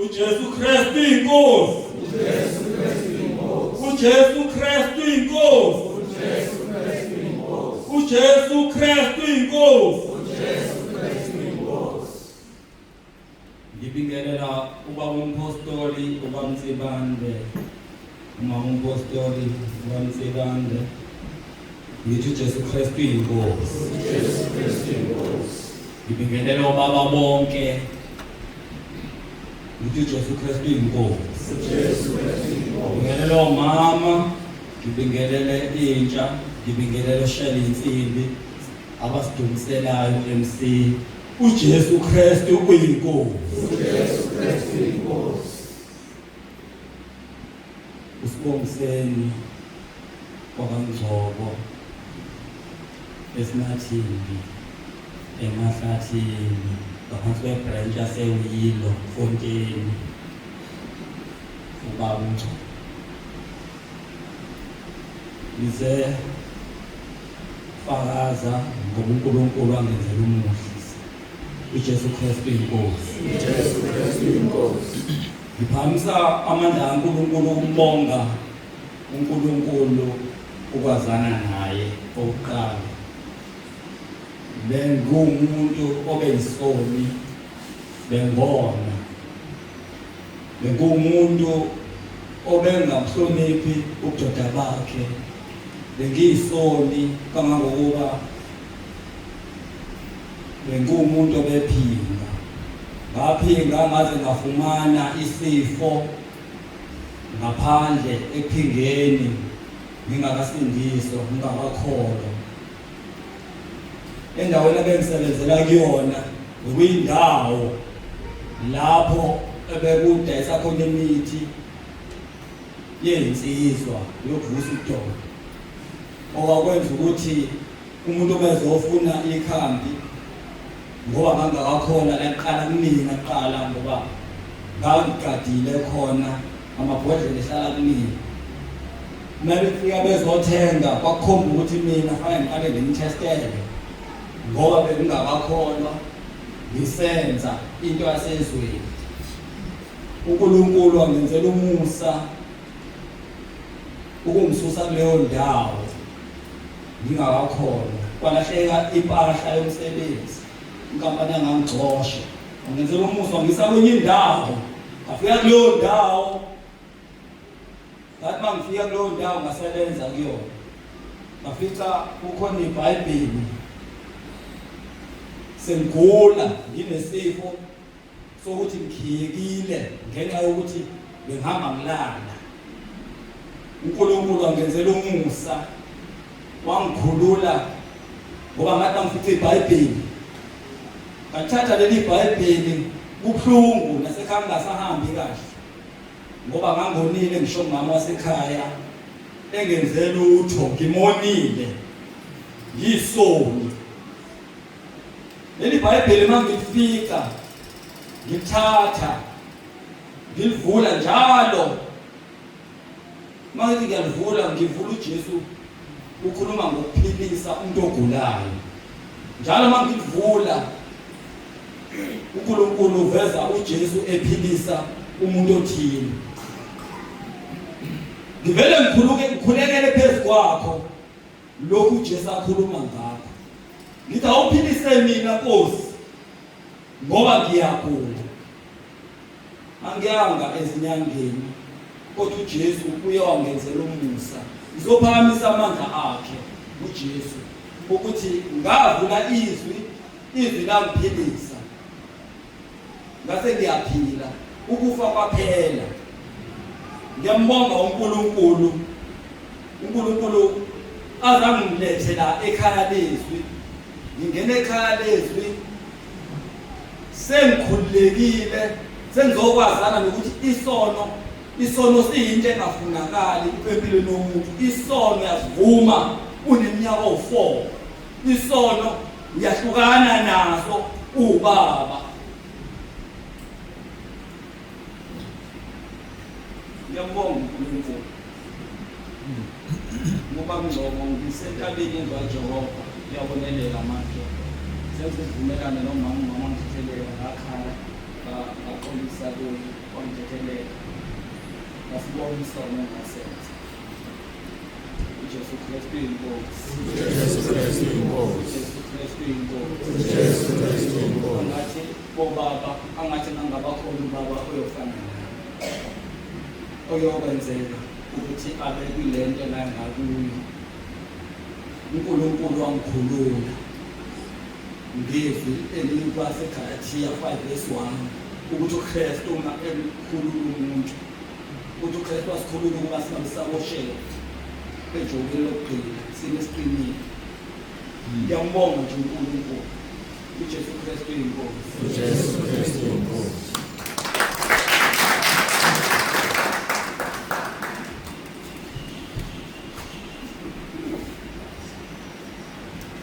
uJesu Kristu inkosi. uJesu Kristu inkosi. uJesu Kristu inkosi. Ngibingelela uba umpostoli ubaMtsibande, uma umpostoli ubaMtsibande. Ngithi uJesu Kristu inkosi. Ngibingelela obaba bonke. Ngithi uJesu Kristu inkosi. Ngibingelela omama, ngibingelele intsha, ngibingelele oshela insimbi, abasidumiselayo MC. uJesu Kristu uyinkosi. Usibongiseni kwaNgcobo eSinathimbi eMahlathini ngaphansi kwebranch yaseWilo Fonteni ubaba uNgcobo. Lize fakaza ngoba uNkulunkulu angenzela umuhlisi. uJesu Kristu inkosi. Ngiphamisa amandla kaNkulunkulu ukubonga uNkulunkulu ukwazana naye oqala. Bengumuntu obeyisoni bengona. Bengumuntu obengakuhloniphi ubudoda bakhe. Bengiyisoni kangangokuba bengumuntu obephinga. Ngaphinga ngaze ngafumana isifo ngaphandle ephingeni ngingakasindiswa ngingakakholwa. Endaweni ebengisebenzela kuyona bekuyindawo lapho ebekudayisa khona imithi yezinsizwa yokuvusa ubudoda. Okwakwenza ukuthi umuntu obezofuna ikhambi ngoba ngangakakholwa laqala kumina kuqala ngoba ngangigadile khona amabhodlela ehlala kumina. Manje kufika bezothenga kwakukhomba ukuthi mina fanele ngiqale ngimthestele ngoba bengingakakholwa ngisenza into yasezweni. uNkulunkulu wangenzela umusa ukungisusa kuleyo ndawo ngingakakholwa. Kwalahleka impahla yomsebenzi, inkampani yangangixosha. Wangenzela umusa wangisa kwenye indawo. Ngafika kuleyo ndawo. Ngathi mangifika kuleyo ndawo ngasebenza kuyona. Ngafika kukhona iBhayibheli. Sengigula nginesifo sokuthi ngikhiyekile ngenxa yokuthi bengihamba ngilala. uNkulunkulu wangenzela umusa wangikhulula ngoba ngathi ngifice iBhayibheli. Ngathatha leli iBhayibheli kubuhlungu nasekhaya ngingasahambi kahle ngoba ngangonile ngisho ngama wasekhaya engenzela utho ngimonile ngiyisoni. Leli iBhayibheli mangifika ngithatha ngilivula njalo. Mangithi ngiyalivula ngivula uJesu ukhuluma ngokuphilisa umuntu ogulayo. Njalo mangivula uNkulunkulu uveza uJesu ephilisa umuntu othile. Ngivele ngikhulekele phezu kwakho lokhu uJesu akhuluma ngakho. Ngithi awuphilise mina Nkosi ngoba ngiyagula. Angiyanga ezinyangeni kodwa uJesu uye wangenzela umusa. Ngizophakamisa amandla akhe uJesu ukuthi ngavula izwi langiphilisa. Ngase ngiyaphila ukufa kwaphela. Ngiyambonga uNkulunkulu. Azangilethe la ekhaya lezwi. Ngingena ekhaya lezwi sengikhululekile sengizokwazana nokuthi isono siyinto engafunakali empilweni yomuntu. Isono yasivuma uneminyaka o4. Isono uyahlukana naso ubaba. Ngiyabonga uNkulunkulu ngoba ngizobonga ngisentabeni indlu kaJehova. Ngiyabonelela manje sengivumelana nomama ngithelele ngakhala baqolisa kuyo wangithelele basibonisa nongasenza. uJesu Kristu inkosi. Jesu Kristu inkosi. Jesu Kristu inkosi. Jesu Kristu inkosi. Angathi bobaba angathi nangabakhona ubaba oyofana naye oyokwenzeka ukuthi abe kulento la ngakuyo. uNkulunkulu wangikhulula ngizwi elibaseGalatia 5:1 ukuthi uKristu emkhulula umuntu, ukuthi uKristu wasikhulula ukuba singabisaboshela ejogeni lokugcina sinesiqinile. Ngiyambonga nje uNkulunkulu. uJesu Kristu inkosi. Jesu Kristu